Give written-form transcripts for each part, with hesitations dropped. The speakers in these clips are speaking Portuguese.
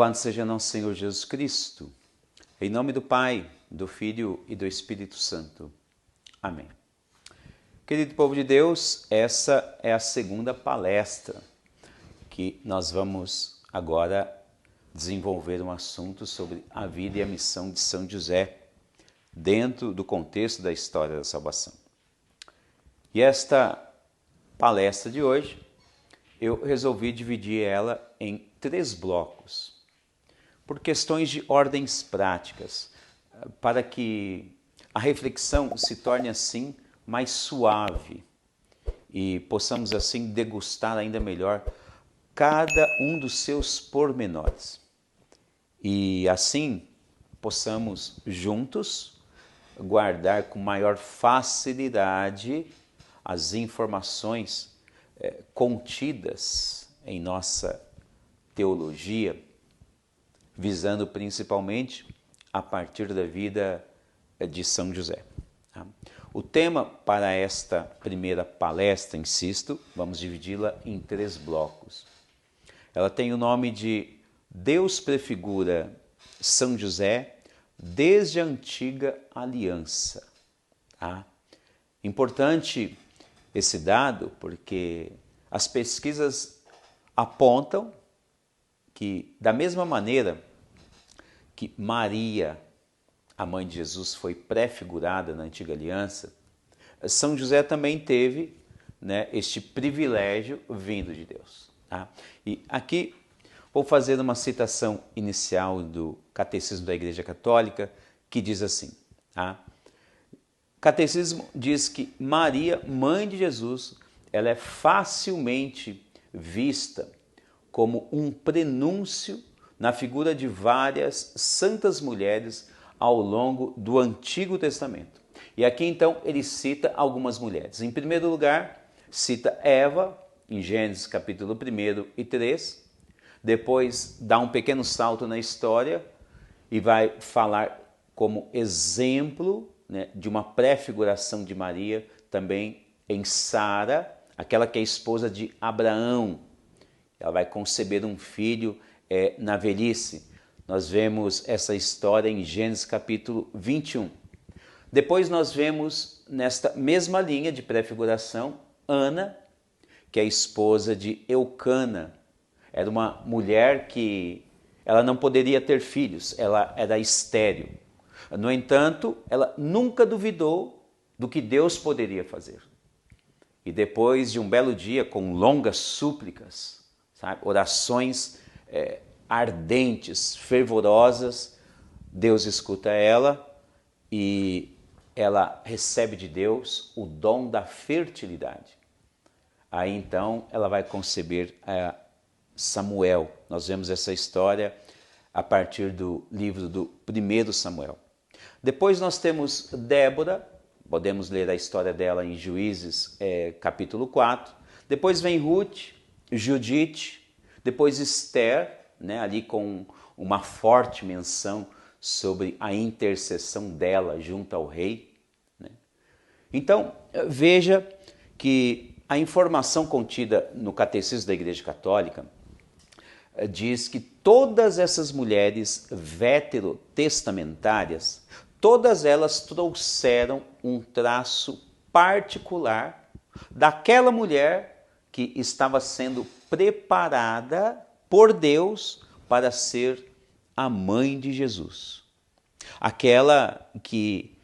Louvado seja nosso Senhor Jesus Cristo. Em nome do Pai, do Filho e do Espírito Santo. Amém. Querido povo de Deus, essa é a segunda palestra que nós vamos agora desenvolver um assunto sobre a vida e a missão de São José dentro do contexto da história da salvação. E esta palestra de hoje, eu resolvi dividir ela em 3 blocos, por questões de ordens práticas, para que a reflexão se torne assim mais suave e possamos assim degustar ainda melhor cada um dos seus pormenores. E assim possamos juntos guardar com maior facilidade as informações contidas em nossa teologia, visando principalmente a partir da vida de São José. O tema para esta primeira palestra, insisto, vamos dividi-la em 3 blocos. Ela tem o nome de Deus prefigura São José desde a antiga aliança. Importante esse dado porque as pesquisas apontam que, da mesma maneira que Maria, a mãe de Jesus, foi prefigurada na antiga aliança, São José também teve, este privilégio vindo de Deus. E aqui vou fazer uma citação inicial do Catecismo da Igreja Católica, que diz assim: o Catecismo diz que Maria, mãe de Jesus, ela é facilmente vista como um prenúncio na figura de várias santas mulheres ao longo do Antigo Testamento. E aqui então ele cita algumas mulheres. Em primeiro lugar, cita Eva, em Gênesis capítulo 1 e 3. Depois dá um pequeno salto na história e vai falar como exemplo de uma prefiguração de Maria também em Sara, aquela que é esposa de Abraão. Ela vai conceber um filho na velhice. Nós vemos essa história em Gênesis capítulo 21. Depois nós vemos nesta mesma linha de prefiguração Ana, que é esposa de Eucana. Era uma mulher que ela não poderia ter filhos, ela era estéril. No entanto, ela nunca duvidou do que Deus poderia fazer. E depois de um belo dia, com longas súplicas, orações ardentes, fervorosas, Deus escuta ela e ela recebe de Deus o dom da fertilidade. Aí então ela vai conceber Samuel. Nós vemos essa história a partir do livro do 1 Samuel. Depois nós temos Débora, podemos ler a história dela em Juízes capítulo 4. Depois vem Ruth, Judite, depois Esther, ali com uma forte menção sobre a intercessão dela junto ao rei. Então, veja que a informação contida no Catecismo da Igreja Católica diz que todas essas mulheres veterotestamentárias, todas elas trouxeram um traço particular daquela mulher que estava sendo preparada por Deus para ser a mãe de Jesus. Aquela que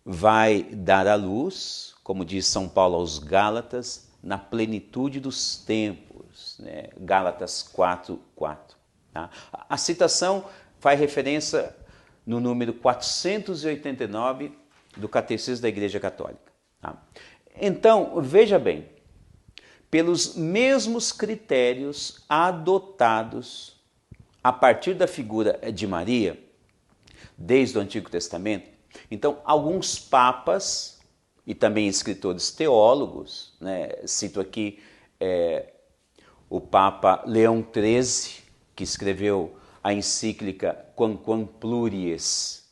vai dar à luz, como diz São Paulo aos Gálatas, na plenitude dos tempos, Gálatas 4:4. A citação faz referência no número 489 do Catecismo da Igreja Católica. Então, veja bem, pelos mesmos critérios adotados a partir da figura de Maria, desde o Antigo Testamento, então alguns papas e também escritores teólogos, cito aqui o Papa Leão XIII, que escreveu a encíclica Quamquam Pluries,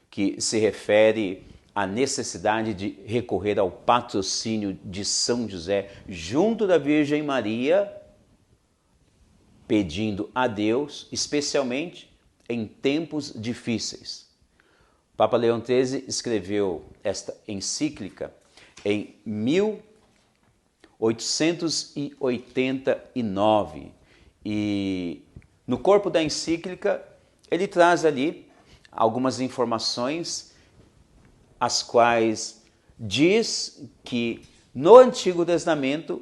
que se refere à necessidade de recorrer ao patrocínio de São José junto da Virgem Maria pedindo a Deus, especialmente em tempos difíceis. O Papa Leão XIII escreveu esta encíclica em 1889 e no corpo da encíclica ele traz ali algumas informações as quais diz que no Antigo Testamento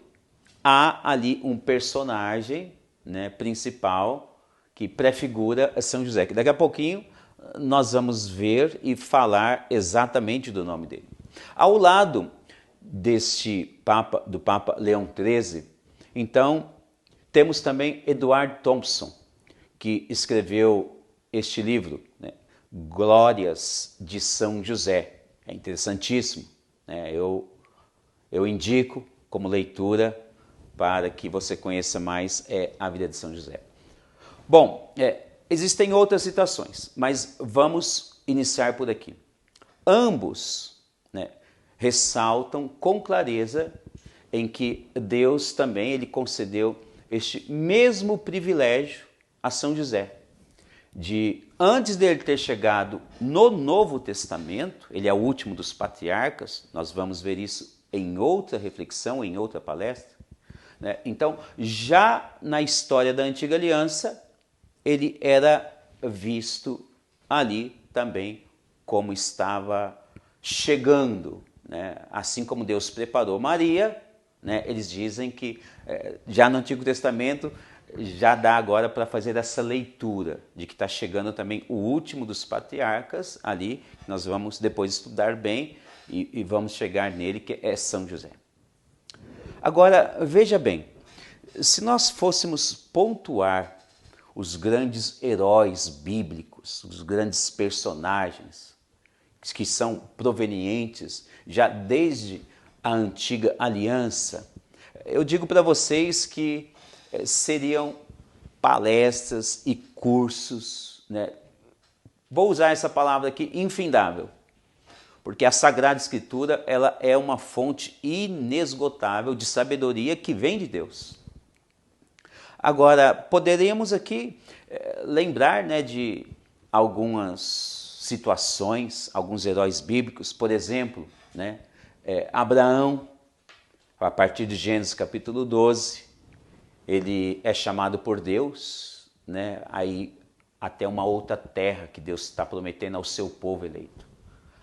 há ali um personagem, né, principal que prefigura São José, que daqui a pouquinho nós vamos ver e falar exatamente do nome dele. Ao lado do Papa Leão XIII, então, temos também Edward Thompson, que escreveu este livro, né, Glórias de São José. É interessantíssimo, né? Eu indico como leitura para que você conheça mais a vida de São José. Bom, existem outras citações, mas vamos iniciar por aqui. Ambos, né, ressaltam com clareza em que Deus também ele concedeu este mesmo privilégio a São José, de antes dele ter chegado no Novo Testamento, ele é o último dos patriarcas, nós vamos ver isso em outra reflexão, em outra palestra, né? Então, já na história da Antiga Aliança, ele era visto ali também como estava chegando, né? Assim como Deus preparou Maria, né? Eles dizem que já no Antigo Testamento já dá agora para fazer essa leitura de que está chegando também o último dos patriarcas ali, nós vamos depois estudar bem e vamos chegar nele, que é São José. Agora, veja bem, se nós fôssemos pontuar os grandes heróis bíblicos, os grandes personagens que são provenientes já desde a antiga aliança, eu digo para vocês que seriam palestras e cursos, né? Vou usar essa palavra aqui, infindável, porque a Sagrada Escritura ela é uma fonte inesgotável de sabedoria que vem de Deus. Agora, poderíamos aqui lembrar, né, de algumas situações, alguns heróis bíblicos, por exemplo, né, Abraão, a partir de Gênesis capítulo 12, ele é chamado por Deus, né, aí até uma outra terra que Deus está prometendo ao seu povo eleito.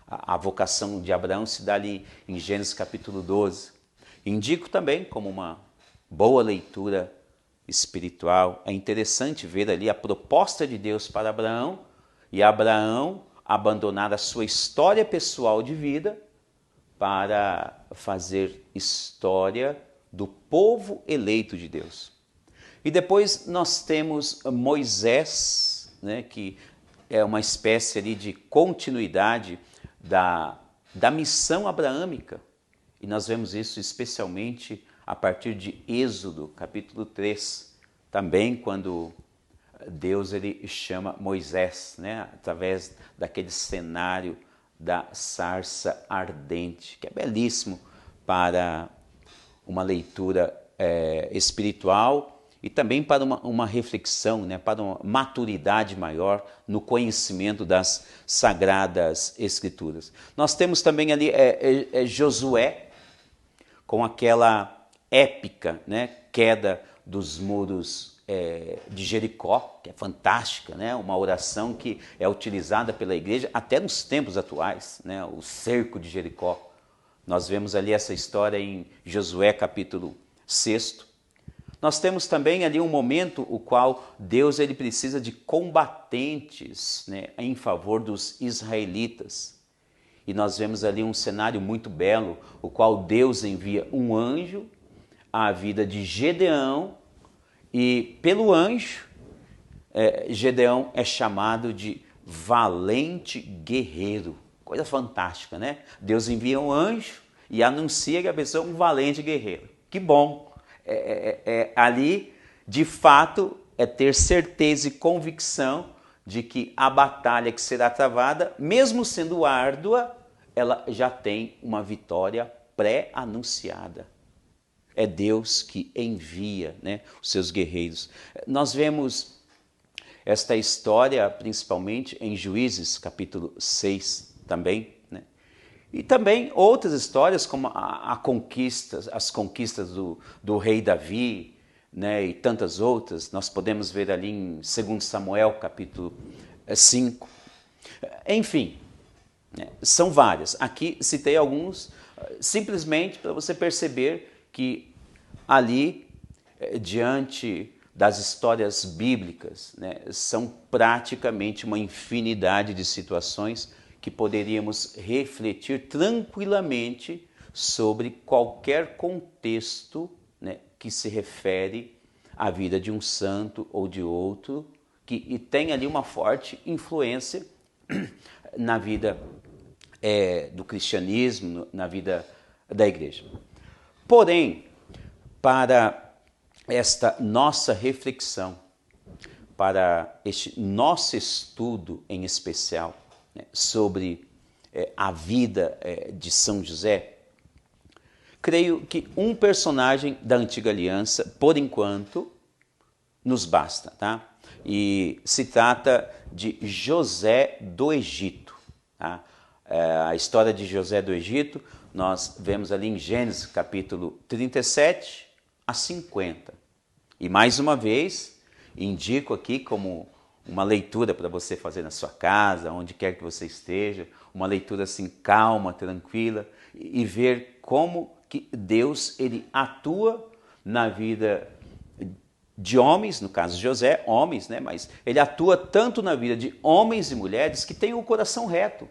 A vocação de Abraão se dá ali em Gênesis capítulo 12. Indico também como uma boa leitura espiritual, é interessante ver ali a proposta de Deus para Abraão e Abraão abandonar a sua história pessoal de vida para fazer história do povo eleito de Deus. E depois nós temos Moisés, né, que é uma espécie ali de continuidade da missão abraâmica. E nós vemos isso especialmente a partir de Êxodo, capítulo 3, também quando Deus ele chama Moisés, né, através daquele cenário da sarça ardente, que é belíssimo para uma leitura espiritual e também para uma reflexão, né, para uma maturidade maior no conhecimento das Sagradas Escrituras. Nós temos também ali Josué, com aquela épica, né, queda dos muros de Jericó, que é fantástica, né, uma oração que é utilizada pela igreja até nos tempos atuais, né, o cerco de Jericó. Nós vemos ali essa história em Josué capítulo 6. Nós temos também ali um momento o qual Deus ele precisa de combatentes, né, em favor dos israelitas. E nós vemos ali um cenário muito belo, o qual Deus envia um anjo à vida de Gedeão e pelo anjo, Gedeão é chamado de valente guerreiro. Coisa fantástica, né? Deus envia um anjo e anuncia que a pessoa é um valente guerreiro. Que bom! Ali, de fato, é ter certeza e convicção de que a batalha que será travada, mesmo sendo árdua, ela já tem uma vitória pré-anunciada. é Deus que envia, né, os seus guerreiros. Nós vemos esta história principalmente em Juízes, capítulo 6 também, né? E também outras histórias como as conquistas do rei Davi, né, e tantas outras. Nós podemos ver ali em 2 Samuel, capítulo 5. Enfim, né, são várias. Aqui citei alguns simplesmente para você perceber que ali, diante das histórias bíblicas, né, são praticamente uma infinidade de situações que poderíamos refletir tranquilamente sobre qualquer contexto, né, que se refere à vida de um santo ou de outro, e tem ali uma forte influência na vida do cristianismo, na vida da igreja. Porém, para esta nossa reflexão, para este nosso estudo em especial, né, sobre a vida de São José, creio que um personagem da Antiga Aliança, por enquanto, nos basta, tá? E se trata de José do Egito, tá? A história de José do Egito, nós vemos ali em Gênesis capítulo 37 a 50. E mais uma vez, indico aqui como uma leitura para você fazer na sua casa, onde quer que você esteja, uma leitura assim calma, tranquila, e ver como que Deus ele atua na vida de homens, no caso de José, homens, né? Mas ele atua tanto na vida de homens e mulheres que têm o coração reto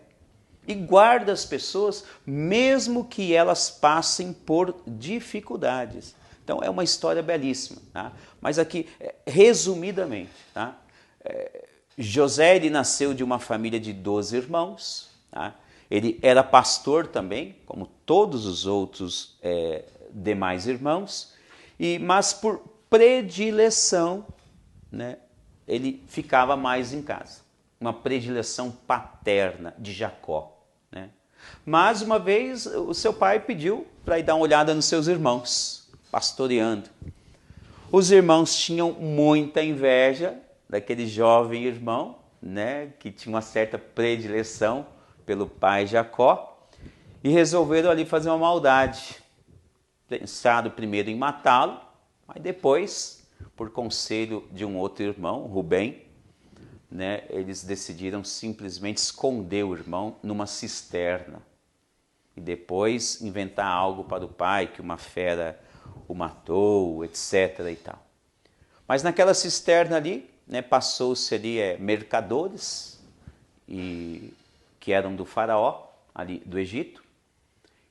e guarda as pessoas mesmo que elas passem por dificuldades. Então é uma história belíssima, tá? Mas aqui, resumidamente, tá? José ele nasceu de uma família de 12 irmãos, tá? Ele era pastor também, como todos os outros demais irmãos, mas por predileção, né, ele ficava mais em casa. Uma predileção paterna de Jacó, né? Mas uma vez o seu pai pediu para ir dar uma olhada nos seus irmãos, pastoreando. Os irmãos tinham muita inveja daquele jovem irmão, né, que tinha uma certa predileção pelo pai Jacó, e resolveram ali fazer uma maldade. Pensaram primeiro em matá-lo, mas depois, por conselho de um outro irmão, Rubem, né, eles decidiram simplesmente esconder o irmão numa cisterna e depois inventar algo para o pai, que uma fera o matou, etc. e tal. Mas naquela cisterna ali, né, passou-se ali mercadores que eram do faraó, ali do Egito,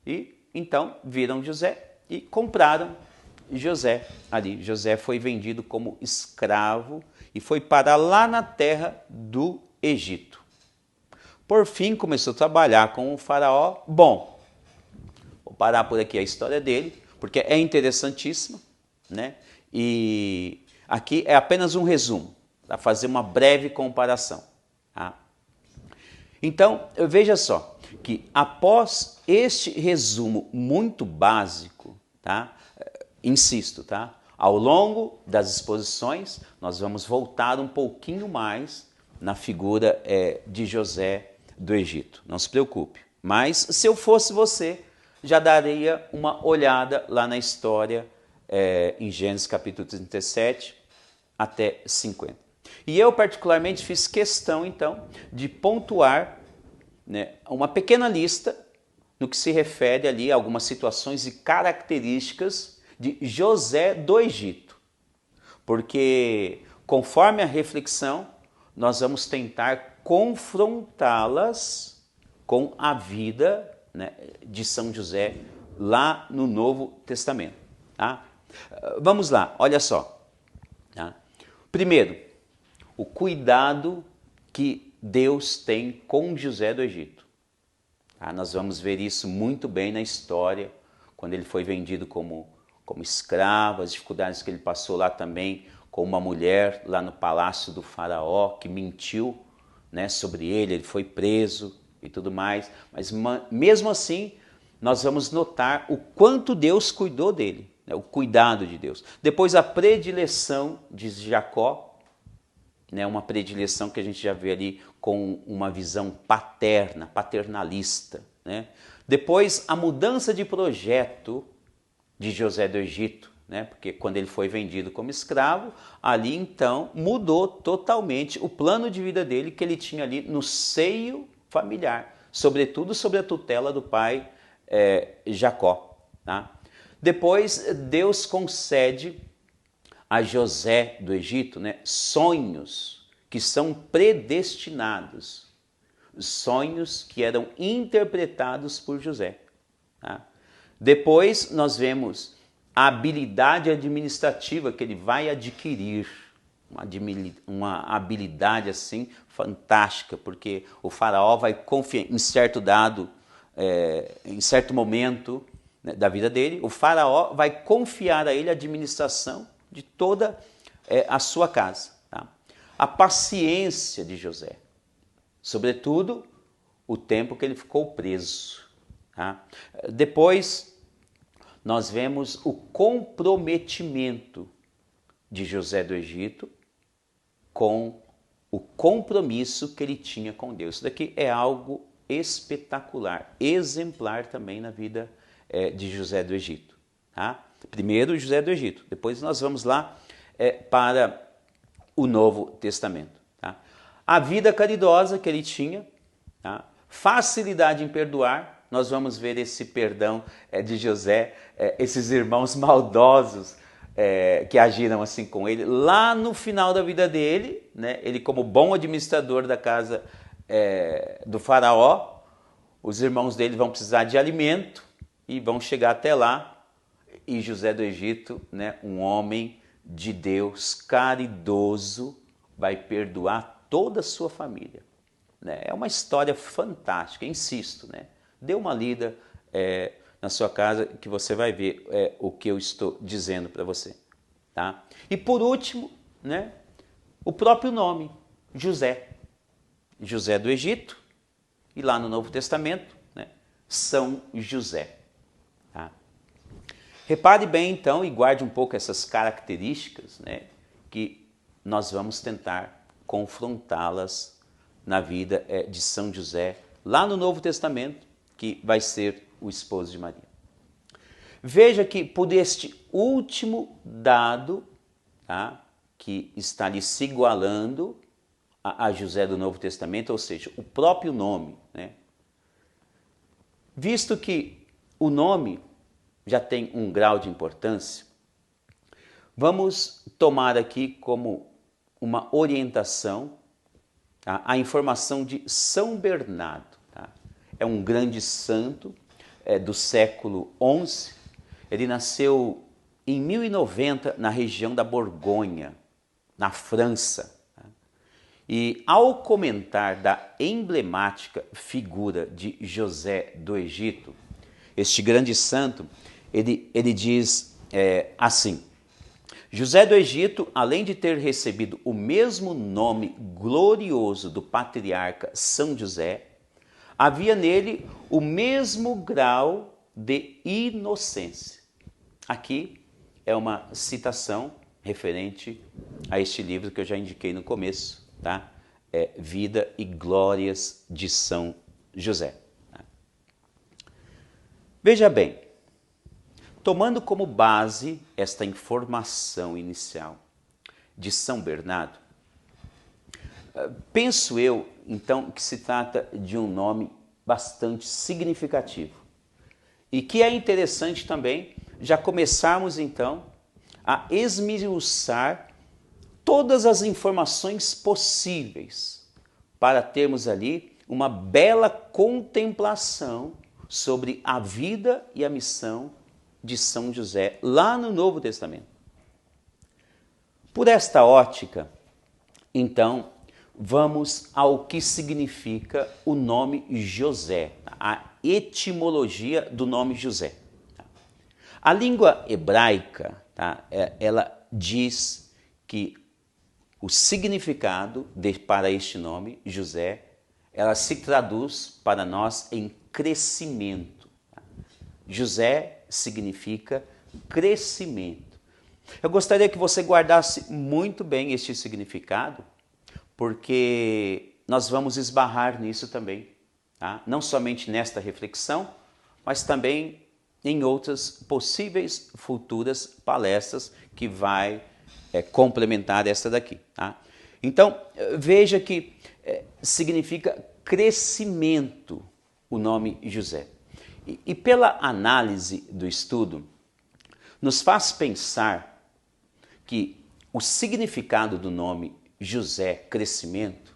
e então viram José e compraram José ali. José foi vendido como escravo e foi parar lá na terra do Egito. Por fim, começou a trabalhar com o faraó. Bom, vou parar por aqui a história dele, porque é interessantíssima, né? E aqui é apenas um resumo, para fazer uma breve comparação, tá? Então, veja só, que após este resumo muito básico, tá? Insisto, tá? Ao longo das exposições, nós vamos voltar um pouquinho mais na figura de José do Egito. Não se preocupe. Mas, se eu fosse você, já daria uma olhada lá na história em Gênesis capítulo 37 até 50. E eu particularmente fiz questão, então, de pontuar, né, uma pequena lista no que se refere ali a algumas situações e características de José do Egito. Porque, conforme a reflexão, nós vamos tentar confrontá-las com a vida, né, de São José lá no Novo Testamento. Tá? Vamos lá, olha só. Tá? Primeiro, o cuidado que Deus tem com José do Egito. Tá? Nós vamos ver isso muito bem na história, quando ele foi vendido como escravo, as dificuldades que ele passou lá também com uma mulher lá no palácio do faraó, que mentiu, né, sobre ele foi preso e tudo mais. Mas mesmo assim, nós vamos notar o quanto Deus cuidou dele. né, o cuidado de Deus. Depois a predileção de Jacó, né, uma predileção que a gente já vê ali com uma visão paterna, paternalista, né? Depois a mudança de projeto de José do Egito, né? Porque quando ele foi vendido como escravo, ali então mudou totalmente o plano de vida dele que ele tinha ali no seio familiar, sobretudo sobre a tutela do pai Jacó. Tá? Depois Deus concede a José do Egito, né, sonhos que são predestinados, sonhos que eram interpretados por José. Tá? Depois nós vemos a habilidade administrativa que ele vai adquirir, uma habilidade assim fantástica, porque o faraó vai confiar em certo em certo momento, né, da vida dele, o faraó vai confiar a ele a administração de toda a sua casa. Tá? A paciência de José, sobretudo o tempo que ele ficou preso. Tá? Depois nós vemos o comprometimento de José do Egito com o compromisso que ele tinha com Deus. Isso daqui é algo espetacular, exemplar também na vida de José do Egito. Tá? Primeiro José do Egito, depois nós vamos lá para o Novo Testamento. Tá? A vida caridosa que ele tinha, tá? Facilidade em perdoar. Nós vamos ver esse perdão de José, esses irmãos maldosos que agiram assim com ele. Lá no final da vida dele, né, ele como bom administrador da casa do faraó, os irmãos dele vão precisar de alimento e vão chegar até lá. E José do Egito, né, um homem de Deus caridoso, vai perdoar toda a sua família. Né? É uma história fantástica, insisto, né? Dê uma lida na sua casa que você vai ver o que eu estou dizendo para você. Tá? E por último, né, o próprio nome, José. José do Egito, e lá no Novo Testamento, né, São José. Tá? Repare bem então e guarde um pouco essas características, né, que nós vamos tentar confrontá-las na vida de São José, lá no Novo Testamento, que vai ser o esposo de Maria. Veja que por este último dado, tá, que está ali se igualando a José do Novo Testamento, ou seja, o próprio nome, né? Visto que o nome já tem um grau de importância, vamos tomar aqui como uma orientação, tá, a informação de São Bernardo. Tá? É um grande santo do século XI. Ele nasceu em 1090 na região da Borgonha, na França. Tá? E ao comentar da emblemática figura de José do Egito, este grande santo, ele diz assim: José do Egito, além de ter recebido o mesmo nome glorioso do patriarca São José, havia nele o mesmo grau de inocência. Aqui é uma citação referente a este livro que eu já indiquei no começo, tá? Vida e Glórias de São José. Tá? Veja bem, tomando como base esta informação inicial de São Bernardo, penso eu, então, que se trata de um nome bastante significativo e que é interessante também já começarmos, então, a esmiuçar todas as informações possíveis para termos ali uma bela contemplação sobre a vida e a missão de São José, lá no Novo Testamento. Por esta ótica, então, vamos ao que significa o nome José, a etimologia do nome José. A língua hebraica, tá, ela diz que o significado para este nome, José, ela se traduz para nós em crescimento. José significa crescimento. Eu gostaria que você guardasse muito bem este significado, porque nós vamos esbarrar nisso também, tá? Não somente nesta reflexão, mas também em outras possíveis futuras palestras que vai complementar esta daqui, tá? Então, veja que significa crescimento o nome José. E pela análise do estudo, nos faz pensar que o significado do nome José, crescimento,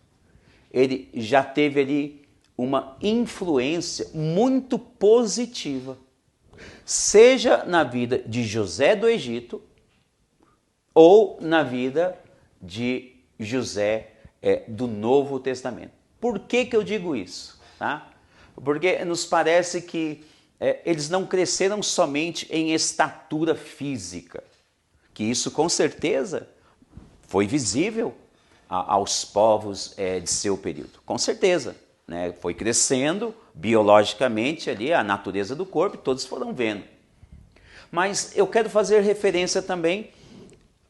ele já teve ali uma influência muito positiva, seja na vida de José do Egito ou na vida de José do Novo Testamento. Por que eu digo isso? Tá? Porque nos parece que eles não cresceram somente em estatura física, que isso com certeza foi visível aos povos de seu período, com certeza, né? Foi crescendo biologicamente ali a natureza do corpo, todos foram vendo. Mas eu quero fazer referência também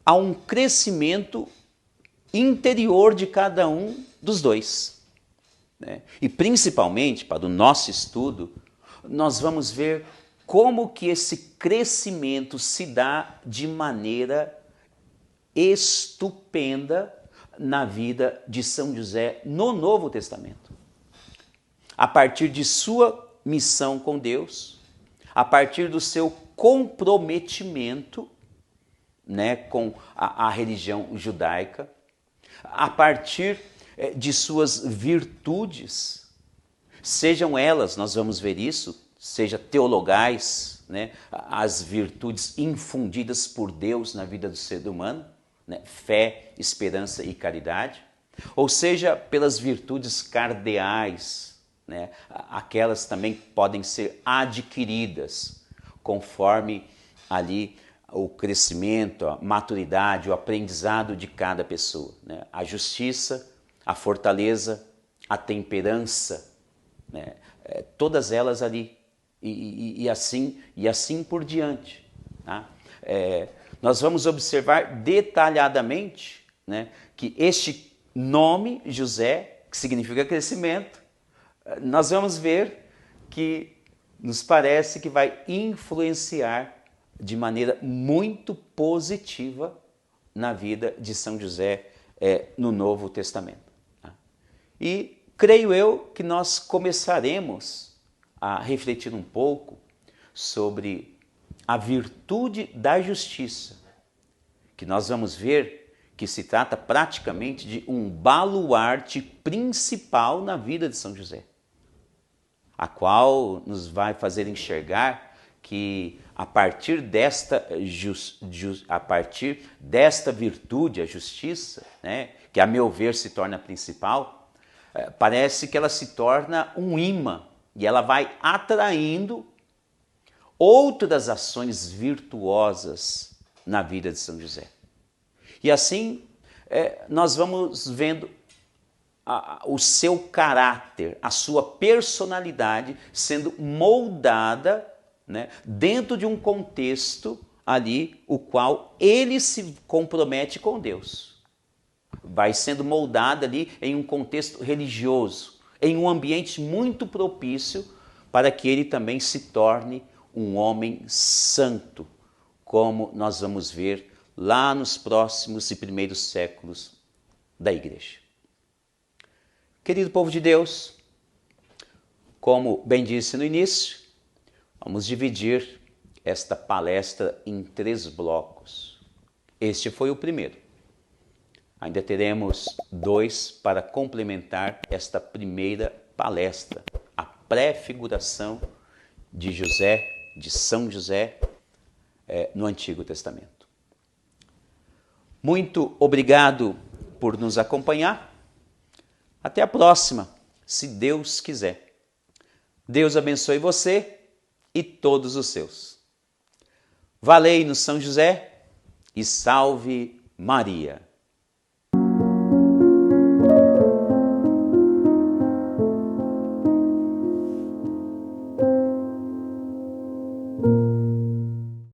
a um crescimento interior de cada um dos dois, né? E principalmente para o nosso estudo, nós vamos ver como que esse crescimento se dá de maneira estupenda na vida de São José no Novo Testamento. A partir de sua missão com Deus, a partir do seu comprometimento, né, com a religião judaica, a partir de suas virtudes, sejam elas, nós vamos ver isso, seja teologais, né, as virtudes infundidas por Deus na vida do ser humano, né, fé, esperança e caridade, ou seja, pelas virtudes cardeais, né, aquelas também podem ser adquiridas conforme ali o crescimento, a maturidade, o aprendizado de cada pessoa, né? A justiça, a fortaleza, a temperança, né? Todas elas ali e assim por diante, tá? Nós vamos observar detalhadamente, né, que este nome José, que significa crescimento, nós vamos ver que nos parece que vai influenciar de maneira muito positiva na vida de São José no Novo Testamento. Tá? E creio eu que nós começaremos a refletir um pouco sobre a virtude da justiça, que nós vamos ver que se trata praticamente de um baluarte principal na vida de São José, a qual nos vai fazer enxergar que a partir desta virtude, a justiça, né, que a meu ver se torna principal, parece que ela se torna um imã e ela vai atraindo outras ações virtuosas na vida de São José. E assim nós vamos vendo o seu caráter, a sua personalidade sendo moldada, né, dentro de um contexto ali, o qual ele se compromete com Deus. Vai sendo moldado ali em um contexto religioso, em um ambiente muito propício para que ele também se torne um homem santo, como nós vamos ver lá nos próximos e primeiros séculos da Igreja. Querido povo de Deus, como bem disse no início, vamos dividir esta palestra em 3 blocos. Este foi o primeiro. Ainda teremos 2 para complementar esta primeira palestra, a prefiguração de José, de São José, no Antigo Testamento. Muito obrigado por nos acompanhar. Até a próxima, se Deus quiser. Deus abençoe você e todos os seus. Valei-nos São José e salve Maria.